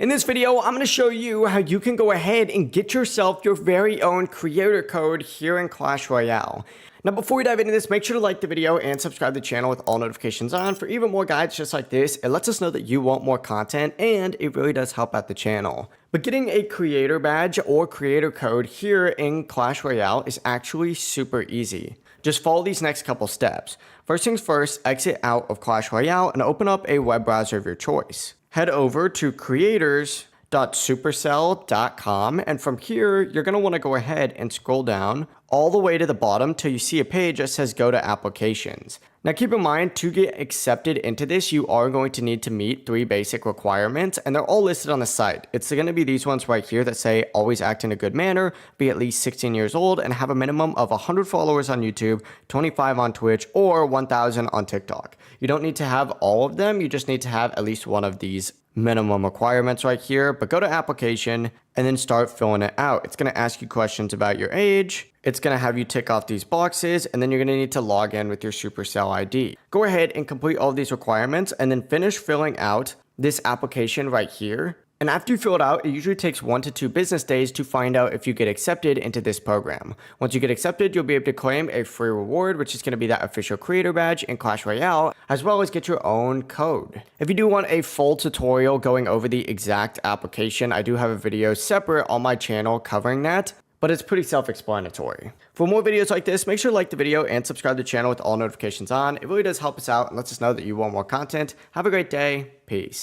In this video, I'm going to show you how you can go ahead and get yourself your very own creator code here in Clash Royale. Now, before we dive into this, make sure to like the video and subscribe to the channel with all notifications on for even more guides just like this. It lets us know that you want more content, and it really does help out the channel. But getting a creator badge or creator code here in Clash Royale is actually super easy. Just follow these next couple steps. First things first, exit out of Clash Royale and open up a web browser of your choice. Head over to creators.supercell.com, and from here, you're going to want to go ahead and scroll down all the way to the bottom till you see a page that says go to applications. Now keep in mind, to get accepted into this, you are going to need to meet 3 basic requirements, and they're all listed on the site. It's going to be these ones right here that say always act in a good manner, be at least 16 years old, and have a minimum of 100 followers on YouTube, 25 on Twitch, or 1,000 on TikTok. You don't need to have all of them, you just need to have at least one of these minimum requirements right here. But go to application and then start filling it out. It's going to ask you questions about your age. It's going to have you tick off these boxes, and then you're going to need to log in with your Supercell ID. Go ahead and complete all of these requirements and then finish filling out this application right here. And after you fill it out, it usually takes 1 to 2 business days to find out if you get accepted into this program. Once you get accepted, you'll be able to claim a free reward, which is going to be that official creator badge in Clash Royale, as well as get your own code. If you do want a full tutorial going over the exact application, I do have a video separate on my channel covering that, but it's pretty self-explanatory. For more videos like this, make sure to like the video and subscribe to the channel with all notifications on. It really does help us out and lets us know that you want more content. Have a great day. Peace.